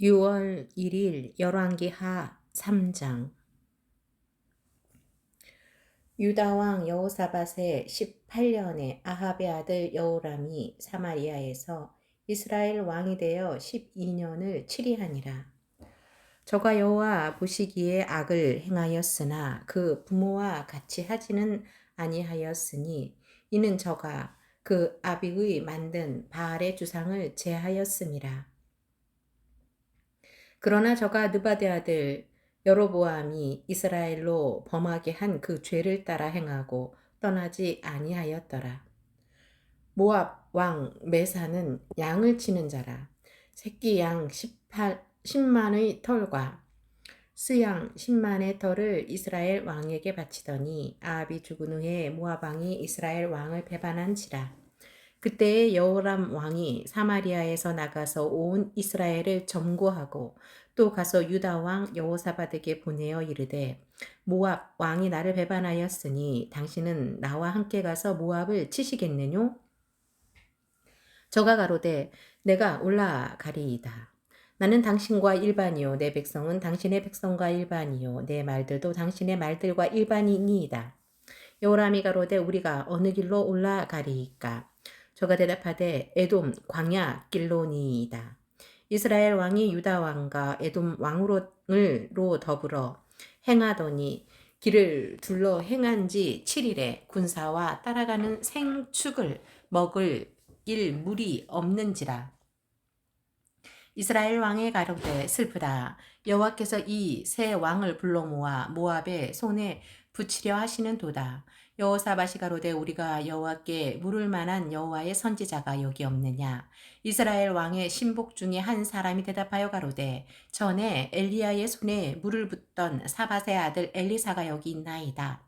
6월 1일 열왕기하 3장. 유다 왕 여호사밧의 18년에 아합의 아들 여호람이 사마리아에서 이스라엘 왕이 되어 12년을 치리하니라. 저가 여호와 보시기에 악을 행하였으나 그 부모와 같이 하지는 아니하였으니 이는 저가 그 아비의 만든 바알의 주상을 제하였음이라. 그러나 저가 느바데 아들 여로보암이 이스라엘로 범하게 한 그 죄를 따라 행하고 떠나지 아니하였더라. 모압 왕 메사는 양을 치는 자라. 새끼 양 10만의 털과 수양 10만의 털을 이스라엘 왕에게 바치더니 아합이 죽은 후에 모압 왕이 이스라엘 왕을 배반한지라. 그때에 여호람 왕이 사마리아에서 나가서 온 이스라엘을 점거하고 또 가서 유다 왕 여호사밧에게 보내어 이르되 모압 왕이 나를 배반하였으니 당신은 나와 함께 가서 모압을 치시겠느뇨? 저가 가로되 내가 올라가리이다. 나는 당신과 일반이요 내 백성은 당신의 백성과 일반이요 내 말들도 당신의 말들과 일반이니이다. 여호람이 가로되 우리가 어느 길로 올라가리이까? 저가 대답하되 에돔 광야 길로니이다. 이스라엘 왕이 유다 왕과 에돔 왕으로 더불어 행하더니 길을 둘러 행한 지 7일에 군사와 따라가는 생축을 먹을 일 물이 없는지라. 이스라엘 왕의 가로되 슬프다. 여호와께서 이 세 왕을 불러 모아 모압의 손에 붙이려 하시는 도다. 여호사밧이 가로되 우리가 여호와께 물을 만한 여호와의 선지자가 여기 없느냐. 이스라엘 왕의 신복 중에 한 사람이 대답하여 가로되 전에 엘리야의 손에 물을 붓던 사밧의 아들 엘리사가 여기 있나이다.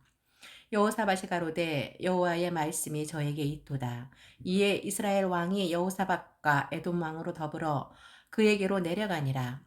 여호사밧이 가로되 여호와의 말씀이 저에게 있도다. 이에 이스라엘 왕이 여호사밧과 에돔 왕으로 더불어 그에게로 내려가니라.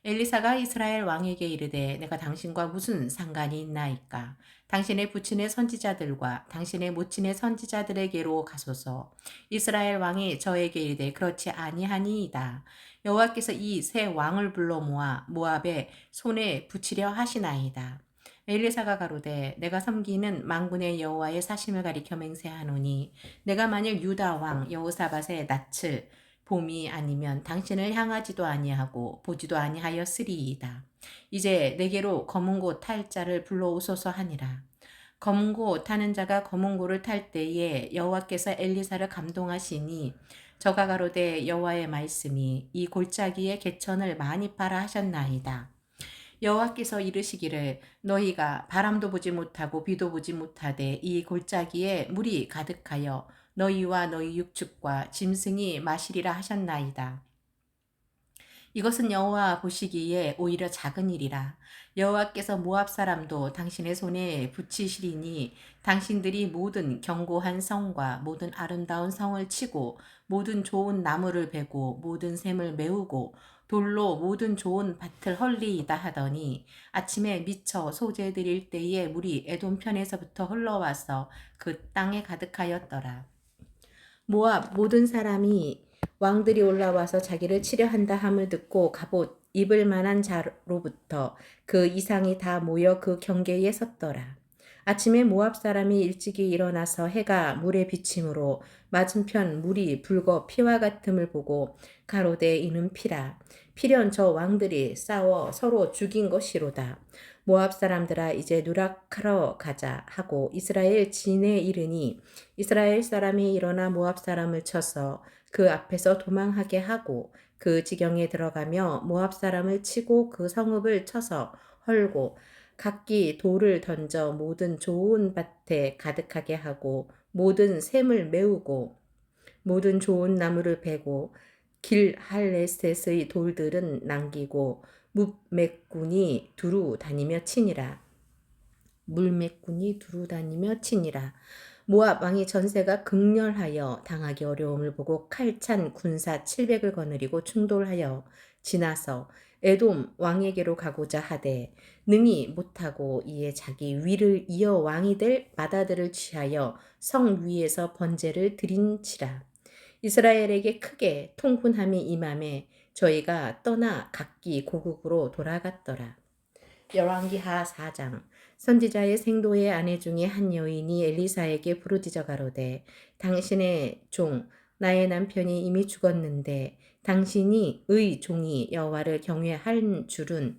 엘리사가 이스라엘 왕에게 이르되 내가 당신과 무슨 상관이 있나이까? 당신의 부친의 선지자들과 당신의 모친의 선지자들에게로 가소서. 이스라엘 왕이 저에게 이르되 그렇지 아니하니이다. 여호와께서 이 세 왕을 불러 모아 모압의 손에 붙이려 하시나이다. 엘리사가 가로되 내가 섬기는 만군의 여호와의 사심을 가리켜 맹세하노니 내가 만일 유다 왕 여호사밧의 낯을 봄이 아니면 당신을 향하지도 아니하고 보지도 아니하였으리이다. 이제 내게로 검은 고 탈 자를 불러오소서 하니라. 검은 고 타는 자가 검은 고를 탈 때에 여호와께서 엘리사를 감동하시니 저가 가로되 여호와의 말씀이 이 골짜기에 개천을 많이 파라 하셨나이다. 여호와께서 이르시기를 너희가 바람도 보지 못하고 비도 보지 못하되 이 골짜기에 물이 가득하여 너희와 너희 육축과 짐승이 마시리라 하셨나이다. 이것은 여호와 보시기에 오히려 작은 일이라. 여호와께서 모압 사람도 당신의 손에 붙이시리니 당신들이 모든 견고한 성과 모든 아름다운 성을 치고 모든 좋은 나무를 베고 모든 샘을 메우고 돌로 모든 좋은 밭을 헐리이다 하더니 아침에 미쳐 소재 드릴 때에 물이 에돔 편에서부터 흘러와서 그 땅에 가득하였더라. 모압 모든 사람이 왕들이 올라와서 자기를 치려 한다 함을 듣고 갑옷 입을 만한 자로부터 그 이상이 다 모여 그 경계에 섰더라. 아침에 모압 사람이 일찍이 일어나서 해가 물에 비침으로 맞은편 물이 붉어 피와 같음을 보고 가로되 이는 피라. 필연 저 왕들이 싸워 서로 죽인 것이로다. 모압 사람들아 이제 누락하러 가자 하고 이스라엘 진에 이르니 이스라엘 사람이 일어나 모압 사람을 쳐서 그 앞에서 도망하게 하고 그 지경에 들어가며 모압 사람을 치고 그 성읍을 쳐서 헐고 각기 돌을 던져 모든 좋은 밭에 가득하게 하고 모든 샘을 메우고 모든 좋은 나무를 베고 길 할레셋의 돌들은 남기고 물맥군이 두루 다니며 치니라. 물맥군이 두루 다니며 치니라. 모압 왕이 전세가 극렬하여 당하기 어려움을 보고 칼찬 군사 700을 거느리고 충돌하여 지나서 에돔 왕에게로 가고자 하되 능히 못하고 이에 자기 위를 이어 왕이 될 마다들을 취하여 성 위에서 번제를 드린치라. 이스라엘에게 크게 통훈함이 임함에 저희가 떠나 각기 고국으로 돌아갔더라. 열왕기하 4장. 선지자의 생도의 아내 중에 한 여인이 엘리사에게 부르짖어 가로되 당신의 종 나의 남편이 이미 죽었는데 당신이 의 종이 여호와를 경외할 줄은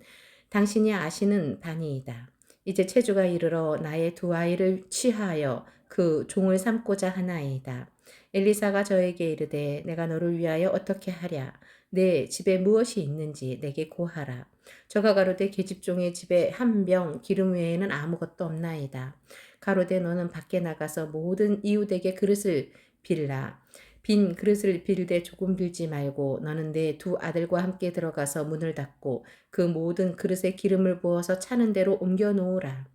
당신이 아시는 바니이다. 이제 체주가 이르러 나의 두 아이를 취하여 그 종을 삼고자 하나이다. 엘리사가 저에게 이르되 내가 너를 위하여 어떻게 하랴. 내 집에 무엇이 있는지 내게 고하라. 저가 가로되 계집종의 집에 한 병 기름 외에는 아무것도 없나이다. 가로되 너는 밖에 나가서 모든 이웃에게 그릇을 빌라. 빈 그릇을 빌되 조금 빌지 말고 너는 내 두 아들과 함께 들어가서 문을 닫고 그 모든 그릇에 기름을 부어서 차는 대로 옮겨 놓으라.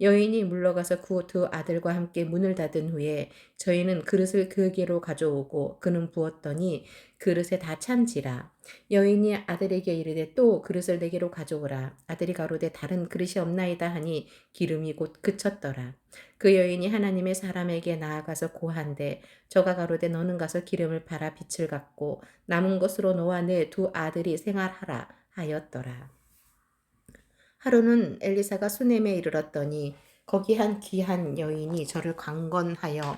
여인이 물러가서 그 두 아들과 함께 문을 닫은 후에 저희는 그릇을 그에게로 가져오고 그는 부었더니 그릇에 다 찬지라. 여인이 아들에게 이르되 또 그릇을 내게로 가져오라. 아들이 가로되 다른 그릇이 없나이다 하니 기름이 곧 그쳤더라. 그 여인이 하나님의 사람에게 나아가서 고한데 저가 가로되 너는 가서 기름을 팔아 빛을 갖고 남은 것으로 너와 내 두 아들이 생활하라 하였더라. 하루는 엘리사가 수넴에 이르렀더니 거기 한 귀한 여인이 저를 강건하여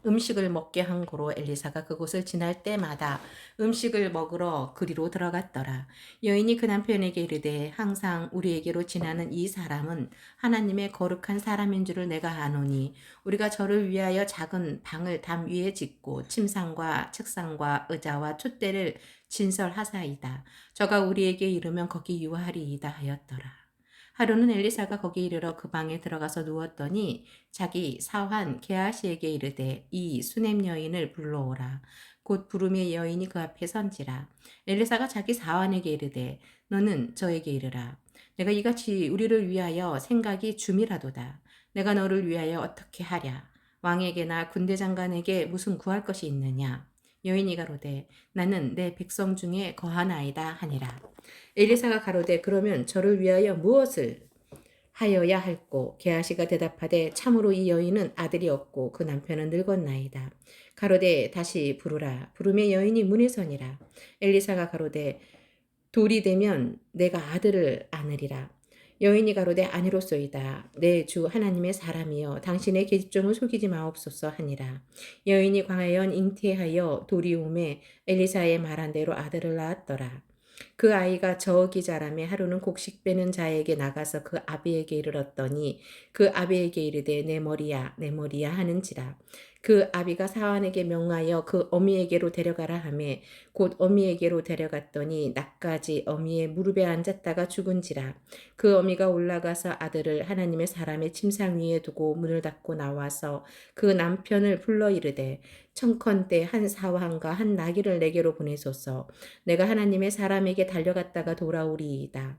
음식을 먹게 한 고로 엘리사가 그곳을 지날 때마다 음식을 먹으러 그리로 들어갔더라. 여인이 그 남편에게 이르되 항상 우리에게로 지나는 이 사람은 하나님의 거룩한 사람인 줄을 내가 아노니 우리가 저를 위하여 작은 방을 담 위에 짓고 침상과 책상과 의자와 촛대를 진설하사이다. 저가 우리에게 이르면 거기 유하리이다 하였더라. 하루는 엘리사가 거기 이르러 그 방에 들어가서 누웠더니 자기 사환 게하시에게 이르되 이 수넴 여인을 불러오라. 곧 부름의 여인이 그 앞에 선지라. 엘리사가 자기 사환에게 이르되 너는 저에게 이르라. 내가 이같이 우리를 위하여 생각이 줌이라도다. 내가 너를 위하여 어떻게 하랴. 왕에게나 군대 장관에게 무슨 구할 것이 있느냐. 여인이 가로되 나는 내 백성 중에 거하나이다 하니라. 엘리사가 가로되 그러면 저를 위하여 무엇을 하여야 할꼬. 게하시가 대답하되 참으로 이 여인은 아들이 없고 그 남편은 늙었나이다. 가로되 다시 부르라. 부름의 여인이 문에 서니라. 엘리사가 가로되 돌이 되면 내가 아들을 안으리라. 여인이 가로되 아니로소이다. 내 주 하나님의 사람이여 당신의 계집종을 속이지 마옵소서 하니라. 여인이 광야연 잉태하여 돌이 오매 엘리사의 말한 대로 아들을 낳았더라. 그 아이가 저기 자라매 하루는 곡식 빼는 자에게 나가서 그 아비에게 이르렀더니 그 아비에게 이르되 내 머리야 내 머리야 하는지라. 그 아비가 사환에게 명하여 그 어미에게로 데려가라 하매 곧 어미에게로 데려갔더니 낮까지 어미의 무릎에 앉았다가 죽은지라. 그 어미가 올라가서 아들을 하나님의 사람의 침상 위에 두고 문을 닫고 나와서 그 남편을 불러 이르되 청컨대 한 사환과 한 나귀를 내게로 보내소서. 내가 하나님의 사람에게 달려갔다가 돌아오리이다.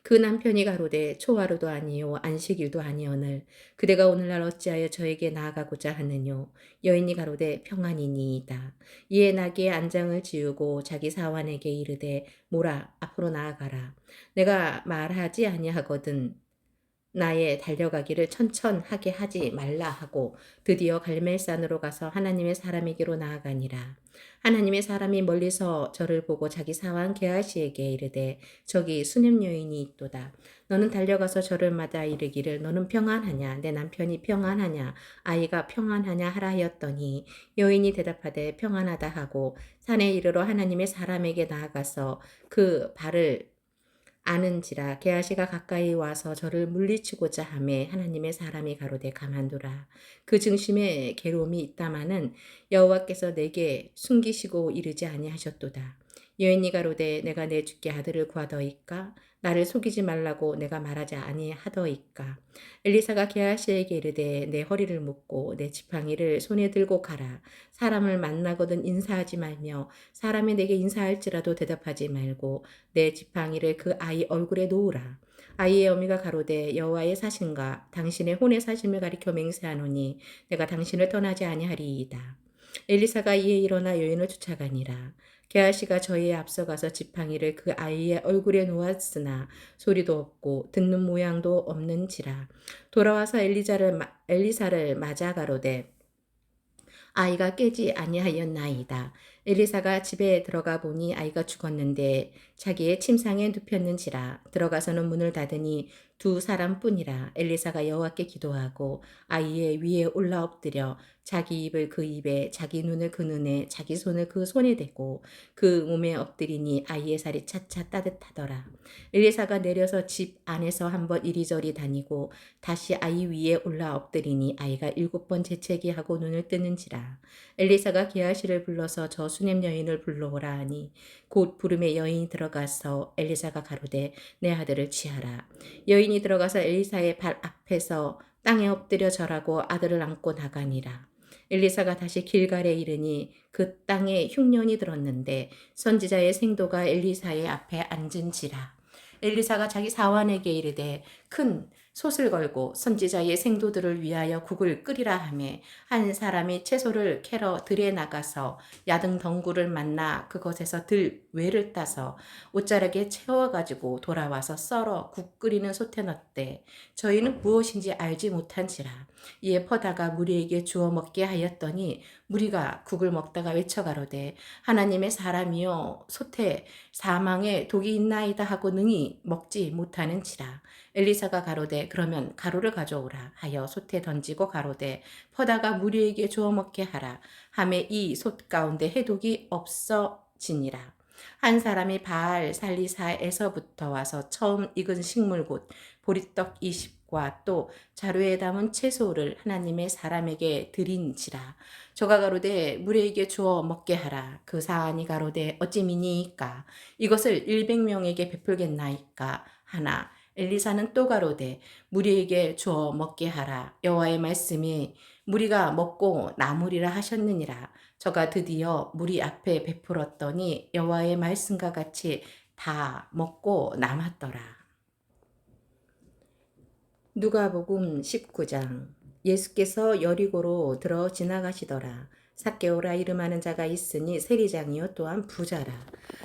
그 남편이 가로되 초하루도 아니요 안식일도 아니오늘 그대가 오늘날 어찌하여 저에게 나아가고자 하느뇨. 여인이 가로되 평안이니이다. 이에 나귀의 안장을 지우고 자기 사환에게 이르되 모라 앞으로 나아가라. 내가 말하지 아니하거든 나의 달려가기를 천천하게 하지 말라 하고 드디어 갈멜산으로 가서 하나님의 사람에게로 나아가니라. 하나님의 사람이 멀리서 저를 보고 자기 사환 게하시에게 이르되 저기 수냄 여인이 있도다. 너는 달려가서 저를 맞아 이르기를 너는 평안하냐 내 남편이 평안하냐 아이가 평안하냐 하라 하였더니 여인이 대답하되 평안하다 하고 산에 이르러 하나님의 사람에게 나아가서 그 발을 아는지라. 게하시가 가까이 와서 저를 물리치고자 하매 하나님의 사람이 가로되 가만두라. 그 증심에 괴로움이 있다마는 여호와께서 내게 숨기시고 이르지 아니하셨도다. 여인이 가로되 내가 내 주께 아들을 구하더이까 나를 속이지 말라고 내가 말하지 아니하더이까. 엘리사가 게하시에게 이르되 내 허리를 묶고 내 지팡이를 손에 들고 가라. 사람을 만나거든 인사하지 말며 사람이 내게 인사할지라도 대답하지 말고 내 지팡이를 그 아이 얼굴에 놓으라. 아이의 어미가 가로되 여호와의 사신과 당신의 혼의 사심을 가리켜 맹세하노니 내가 당신을 떠나지 아니하리이다. 엘리사가 이에 일어나 여인을 쫓아가니라. 게하시가 저희에 앞서가서 지팡이를 그 아이의 얼굴에 놓았으나 소리도 없고 듣는 모양도 없는지라. 돌아와서 엘리사를 맞아 가로되 아이가 깨지 아니하였나이다. 엘리사가 집에 들어가 보니 아이가 죽었는데 자기의 침상에 눕혔는지라. 들어가서는 문을 닫으니 두 사람뿐이라. 엘리사가 여호와께 기도하고 아이의 위에 올라 엎드려 자기 입을 그 입에, 자기 눈을 그 눈에, 자기 손을 그 손에 대고 그 몸에 엎드리니 아이의 살이 차차 따뜻하더라. 엘리사가 내려서 집 안에서 한번 이리저리 다니고 다시 아이 위에 올라 엎드리니 아이가 7번 재채기하고 눈을 뜨는지라. 엘리사가 게하시를 불러서 저 수냄 여인을 불러오라 하니 곧 부름에 여인이 들어가서 엘리사가 가로되 내 아들을 취하라. 여인이 들어가서 엘리사의 발 앞에서 땅에 엎드려 절하고 아들을 안고 나가니라. 엘리사가 다시 길갈에 이르니 그 땅에 흉년이 들었는데 선지자의 생도가 엘리사의 앞에 앉은지라. 엘리사가 자기 사환에게 이르되 큰 솥을 걸고 선지자의 생도들을 위하여 국을 끓이라 하매 한 사람이 채소를 캐러 들에 나가서 야등 덩굴을 만나 그것에서 들 외를 따서 옷자락에 채워가지고 돌아와서 썰어 국 끓이는 솥에 넣되 저희는 무엇인지 알지 못한지라. 이에 퍼다가 무리에게 주어 먹게 하였더니 무리가 국을 먹다가 외쳐가로되 하나님의 사람이여 솥에 사망에 독이 있나이다 하고 능히 먹지 못하는지라. 엘리사가 가로되 그러면 가루를 가져오라 하여 솥에 던지고 가로되 퍼다가 무리에게 주어 먹게 하라 하매 이 솥 가운데 해독이 없어지니라. 한 사람이 바알 살리사에서부터 와서 처음 익은 식물 곧 보리떡 20과 또 자루에 담은 채소를 하나님의 사람에게 드린지라. 저가 가로되 무리에게 주어 먹게 하라. 그 사안이 가로되 어찌미니이까 이것을 100명에게 베풀겠나이까 하나. 엘리사는 또 가로되 무리에게 주어 먹게 하라. 여호와의 말씀이 무리가 먹고 남으리라 하셨느니라. 저가 드디어 무리 앞에 베풀었더니 여호와의 말씀과 같이 다 먹고 남았더라. 누가복음 19장. 예수께서 여리고로 들어 지나가시더라. 삭개오라 이름하는 자가 있으니 세리장이요 또한 부자라.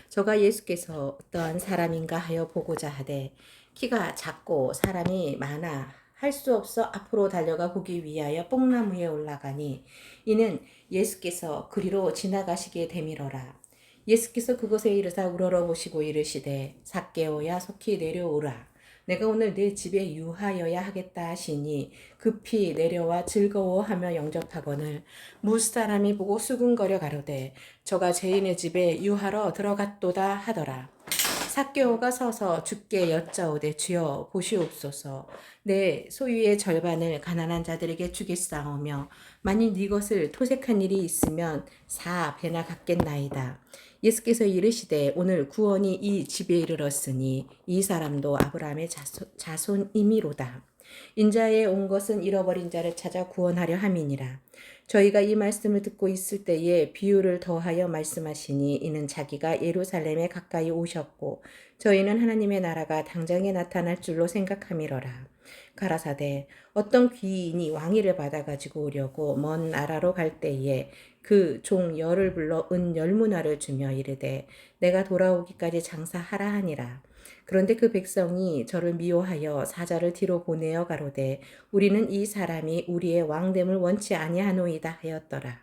저가 예수께서 어떠한 사람인가 하여 보고자 하되 키가 작고 사람이 많아 할 수 없어 앞으로 달려가 보기 위하여 뽕나무에 올라가니 이는 예수께서 그리로 지나가시게 되밀어라. 예수께서 그곳에 이르사 우러러 보시고 이르시되 삭개오야 속히 내려오라. 내가 오늘 내 집에 유하여야 하겠다 하시니 급히 내려와 즐거워하며 영접하거늘 무사람이 보고 수군거려 가로되 저가 죄인의 집에 유하러 들어갔도다 하더라. 삭개오가 서서 주께 여짜오되 주여 보시옵소서. 내 소유의 절반을 가난한 자들에게 주겠사오며 만일 네 것을 토색한 일이 있으면 4배나 갚겠나이다. 예수께서 이르시되 오늘 구원이 이 집에 이르렀으니 이 사람도 아브라함의 자손이미로다. 인자에 온 것은 잃어버린 자를 찾아 구원하려 함이니라. 저희가 이 말씀을 듣고 있을 때에 비유를 더하여 말씀하시니 이는 자기가 예루살렘에 가까이 오셨고 저희는 하나님의 나라가 당장에 나타날 줄로 생각함이러라. 가라사대 어떤 귀인이 왕위를 받아가지고 오려고 먼 나라로 갈 때에 그 종 열을 불러 은 10문화를 주며 이르되 내가 돌아오기까지 장사하라 하니라. 그런데 그 백성이 저를 미워하여 사자를 뒤로 보내어 가로되 우리는 이 사람이 우리의 왕됨을 원치 아니하노이다 하였더라.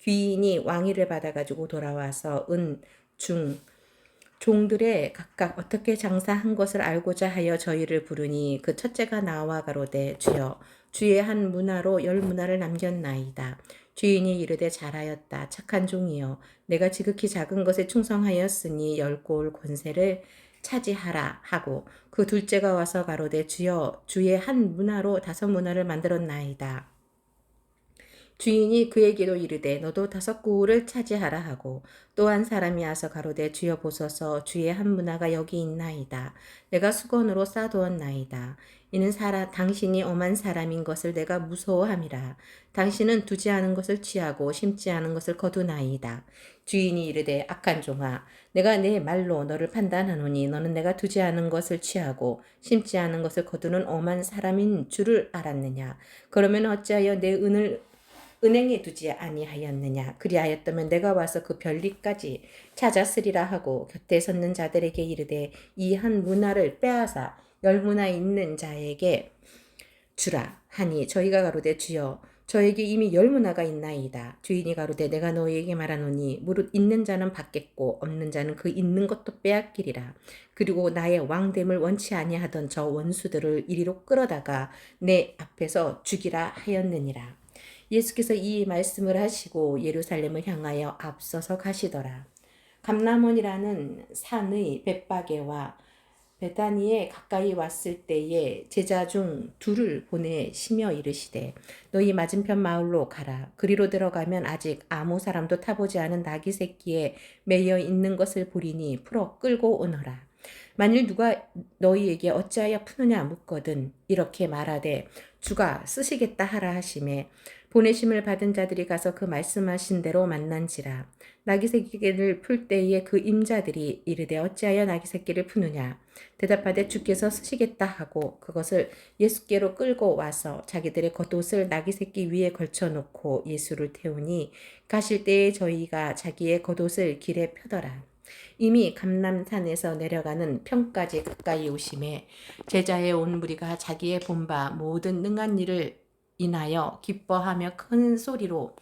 귀인이 왕위를 받아가지고 돌아와서 종들의 각각 어떻게 장사한 것을 알고자 하여 저희를 부르니 그 첫째가 나와 가로되 주여 주의 한 문화로 10문화를 남겼나이다. 주인이 이르되 잘하였다 착한 종이여 내가 지극히 작은 것에 충성하였으니 10골 권세를 차지하라 하고 그 둘째가 와서 가로되 주여 주의 한 문화로 5문화를 만들었나이다. 주인이 그에게도 이르되 너도 5고울을 차지하라 하고 또 한 사람이 와서 가로되 주여 보소서 주의 한 문화가 여기 있나이다. 내가 수건으로 싸두었나이다. 이는 당신이 엄한 사람인 것을 내가 무서워함이라. 당신은 두지 않은 것을 취하고 심지 않은 것을 거두나이다. 주인이 이르되 악한 종아 내가 내 말로 너를 판단하노니 너는 내가 두지 않은 것을 취하고 심지 않은 것을 거두는 엄한 사람인 줄을 알았느냐. 그러면 어찌하여 내 은행에 두지 아니하였느냐. 그리하였다면 내가 와서 그 별리까지 찾았으리라 하고 곁에 섰는 자들에게 이르되 이 한 문화를 빼앗아 10문화 있는 자에게 주라 하니 저희가 가로되 주여 저에게 이미 열무나가 있나이다. 주인이 가로되 내가 너희에게 말하노니 무릇 있는 자는 받겠고 없는 자는 그 있는 것도 빼앗기리라. 그리고 나의 왕됨을 원치 아니하던 저 원수들을 이리로 끌어다가 내 앞에서 죽이라 하였느니라. 예수께서 이 말씀을 하시고 예루살렘을 향하여 앞서서 가시더라. 감람원이라는 산의 벳바게와 베다니에 가까이 왔을 때에 제자 중 둘을 보내시며 이르시되 너희 맞은편 마을로 가라. 그리로 들어가면 아직 아무 사람도 타보지 않은 나귀 새끼에 매여 있는 것을 보리니 풀어 끌고 오너라. 만일 누가 너희에게 어찌하여 푸느냐 묻거든 이렇게 말하되 주가 쓰시겠다 하라 하시매 보내심을 받은 자들이 가서 그 말씀하신 대로 만난지라. 나귀 새끼를 풀 때에 그 임자들이 이르되 어찌하여 나귀 새끼를 푸느냐 대답하되 주께서 쓰시겠다 하고 그것을 예수께로 끌고 와서 자기들의 겉옷을 나귀 새끼 위에 걸쳐 놓고 예수를 태우니 가실 때에 저희가 자기의 겉옷을 길에 펴더라. 이미 감람산에서 내려가는 평까지 가까이 오심에 제자의 온 무리가 자기의 본바 모든 능한 일을 인하여 기뻐하며 큰 소리로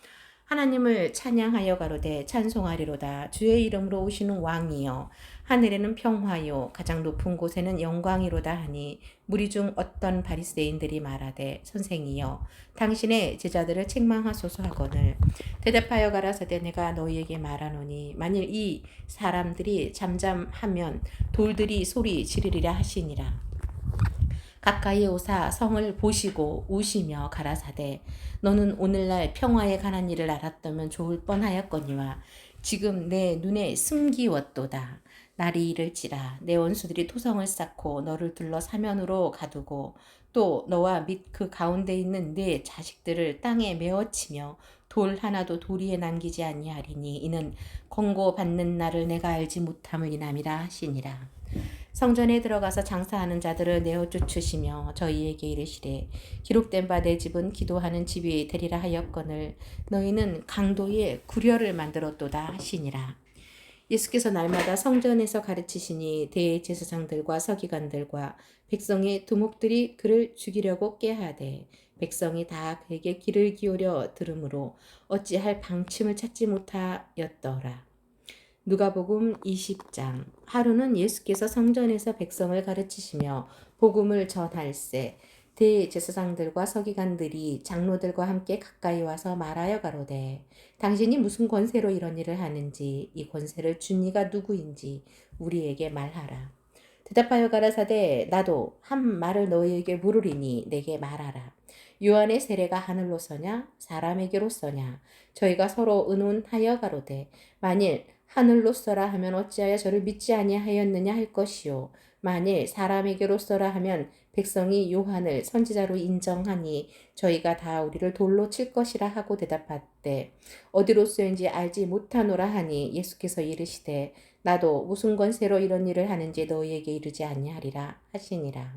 하나님을 찬양하여 가로되 찬송하리로다. 주의 이름으로 오시는 왕이여 하늘에는 평화요 가장 높은 곳에는 영광이로다 하니 무리 중 어떤 바리새인들이 말하되 선생이여 당신의 제자들을 책망하소서 하거늘 대답하여 가라사대 내가 너희에게 말하노니 만일 이 사람들이 잠잠하면 돌들이 소리 지르리라 하시니라. 가까이 오사 성을 보시고 우시며 가라사대 너는 오늘날 평화에 관한 일을 알았다면 좋을 뻔하였거니와 지금 내 눈에 숨기웠도다. 날이 이를지라 내 원수들이 토성을 쌓고 너를 둘러 사면으로 가두고 또 너와 및 그 가운데 있는 네 자식들을 땅에 메어치며 돌 하나도 도리에 남기지 아니하리니 이는 권고받는 날을 내가 알지 못함을 인함이라 하시니라. 성전에 들어가서 장사하는 자들을 내어 쫓으시며 저희에게 이르시되 기록된 바 내 집은 기도하는 집이 되리라 하였거늘 너희는 강도의 구려를 만들었도다 하시니라. 예수께서 날마다 성전에서 가르치시니 대제사장들과 서기관들과 백성의 두목들이 그를 죽이려고 꾀하되 백성이 다 그에게 귀를 기울여 들으므로 어찌할 방침을 찾지 못하였더라. 누가복음 20장. 하루는 예수께서 성전에서 백성을 가르치시며 복음을 전할세 대제사장들과 서기관들이 장로들과 함께 가까이 와서 말하여 가로되 당신이 무슨 권세로 이런 일을 하는지 이 권세를 준 이가 누구인지 우리에게 말하라. 대답하여 가라사대 나도 한 말을 너희에게 물으리니 내게 말하라. 요한의 세례가 하늘로서냐 사람에게로서냐 저희가 서로 의논하여 가로되 만일 하늘로서라 하면 어찌하여 저를 믿지 아니하였느냐 할 것이요 만일 사람에게로서라 하면 백성이 요한을 선지자로 인정하니 저희가 다 우리를 돌로 칠 것이라 하고 대답하되 어디로서인지 알지 못하노라 하니 예수께서 이르시되 나도 무슨 권세로 이런 일을 하는지 너희에게 이르지 아니하리라 하시니라.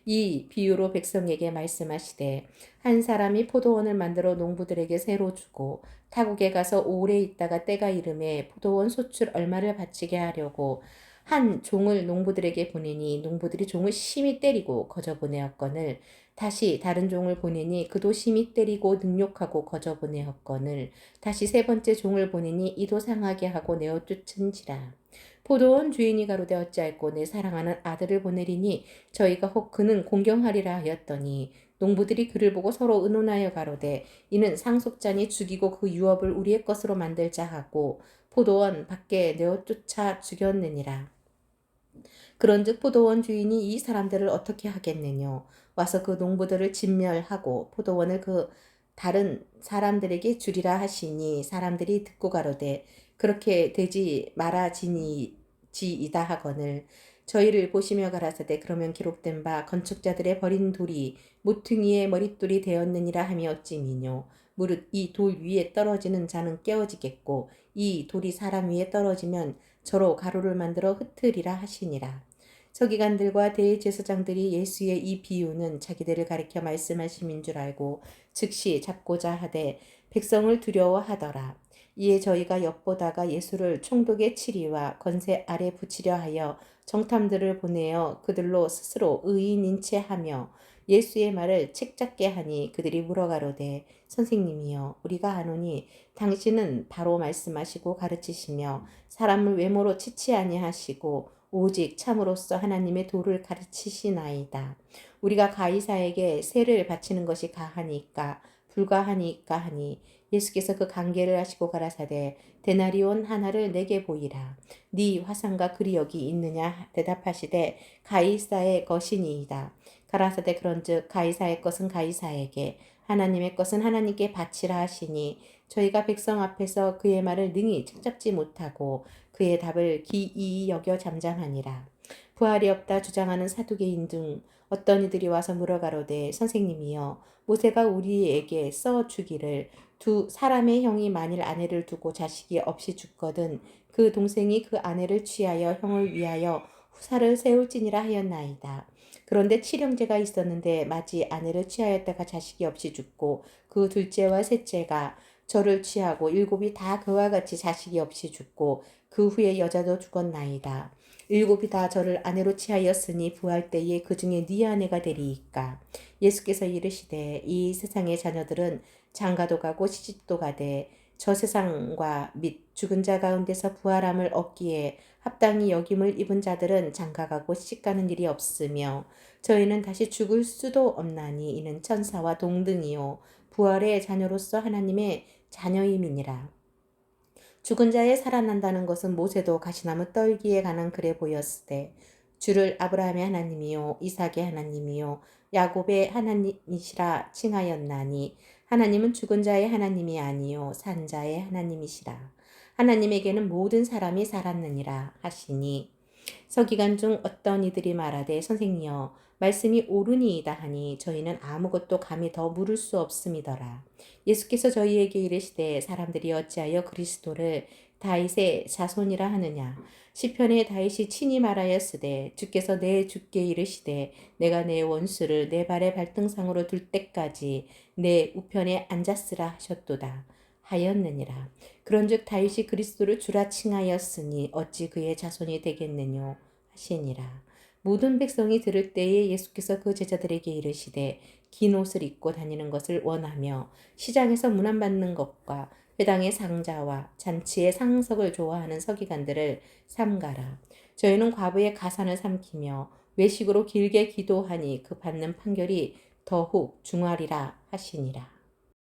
이 비유로 백성에게 말씀하시되 한 사람이 포도원을 만들어 농부들에게 새로 주고 타국에 가서 오래 있다가 때가 이름에 포도원 소출 얼마를 바치게 하려고 한 종을 농부들에게 보내니 농부들이 종을 심히 때리고 거저 보내었거늘 다시 다른 종을 보내니 그도 심히 때리고 능욕하고 거저 보내었거늘 다시 세 번째 종을 보내니 이도 상하게 하고 내어 쫓은지라. 포도원 주인이 가로되 어찌할꼬 내 사랑하는 아들을 보내리니 저희가 혹 그는 공경하리라 하였더니 농부들이 그를 보고 서로 의논하여 가로되 이는 상속자니 죽이고 그 유업을 우리의 것으로 만들자 하고 포도원 밖에 내어 쫓아 죽였느니라. 그런즉 포도원 주인이 이 사람들을 어떻게 하겠느뇨 와서 그 농부들을 진멸하고 포도원을 그 다른 사람들에게 주리라 하시니 사람들이 듣고 가로되 그렇게 되지 말아지이다 하거늘 저희를 보시며 가라사대 그러면 기록된 바 건축자들의 버린 돌이 모퉁이의 머릿돌이 되었느니라 하며 어찌미뇨 무릇 이 돌 위에 떨어지는 자는 깨어지겠고 이 돌이 사람 위에 떨어지면 저로 가루를 만들어 흩으리라 하시니라. 서기관들과 대제사장들이 예수의 이 비유는 자기들을 가리켜 말씀하심인 줄 알고 즉시 잡고자 하되 백성을 두려워하더라. 이에 저희가 엿보다가 예수를 총독의 치리와 권세 아래 붙이려 하여 정탐들을 보내어 그들로 스스로 의인인 채 하며 예수의 말을 책잡게 하니 그들이 물어가로되 선생님이여 우리가 아노니 당신은 바로 말씀하시고 가르치시며 사람을 외모로 치지 아니하시고 오직 참으로써 하나님의 도를 가르치시나이다. 우리가 가이사에게 세를 바치는 것이 가하니까 불가하니까 하니 예수께서 그 관계를 하시고 가라사대 데나리온 하나를 내게 보이라. 네 화상과 글이 여기 있느냐 대답하시되 가이사의 것이니이다. 가라사대 그런즉 가이사의 것은 가이사에게 하나님의 것은 하나님께 바치라 하시니 저희가 백성 앞에서 그의 말을 능히 책잡지 못하고 그의 답을 기이히 여겨 잠잠하니라. 부활이 없다 주장하는 사두개인 중 어떤 이들이 와서 물어가로되 선생님이여 모세가 우리에게 써 주기를 두 사람의 형이 만일 아내를 두고 자식이 없이 죽거든 그 동생이 그 아내를 취하여 형을 위하여 후사를 세울지니라 하였나이다. 그런데 칠형제가 있었는데 마치 아내를 취하였다가 자식이 없이 죽고 그 둘째와 셋째가 저를 취하고 일곱이 다 그와 같이 자식이 없이 죽고 그 후에 여자도 죽었나이다. 일곱이 다 저를 아내로 취하였으니 부활 때에 그 중에 네 아내가 되리이까. 예수께서 이르시되 이 세상의 자녀들은 장가도 가고 시집도 가되 저 세상과 및 죽은 자 가운데서 부활함을 얻기에 합당히 여김을 입은 자들은 장가가고 시집가는 일이 없으며 저희는 다시 죽을 수도 없나니 이는 천사와 동등이요 부활의 자녀로서 하나님의 자녀임이니라. 죽은 자의 살아난다는 것은 모세도 가시나무 떨기에 관한 글에 보였으되 주를 아브라함의 하나님이요 이삭의 하나님이요 야곱의 하나님이시라 칭하였나니 하나님은 죽은 자의 하나님이 아니요 산 자의 하나님이시라. 하나님에게는 모든 사람이 살았느니라 하시니 서기관 중 어떤 이들이 말하되 선생님이여 말씀이 옳으니이다 하니 저희는 아무것도 감히 더 물을 수 없음이더라. 예수께서 저희에게 이르시되 사람들이 어찌하여 그리스도를 다윗의 자손이라 하느냐. 시편에 다윗이 친히 말하였으되 주께서 내 주께 이르시되 내가 내 원수를 내 발의 발등상으로 둘 때까지 내 우편에 앉았으라 하셨도다 하였느니라. 그런즉 다윗이 그리스도를 주라 칭하였으니 어찌 그의 자손이 되겠느뇨 하시니라. 모든 백성이 들을 때에 예수께서 그 제자들에게 이르시되 긴 옷을 입고 다니는 것을 원하며 시장에서 문안받는 것과 회당의 상자와 잔치의 상석을 좋아하는 서기관들을 삼가라. 저희는 과부의 가산을 삼키며 외식으로 길게 기도하니 그 받는 판결이 더욱 중하리라 하시니라.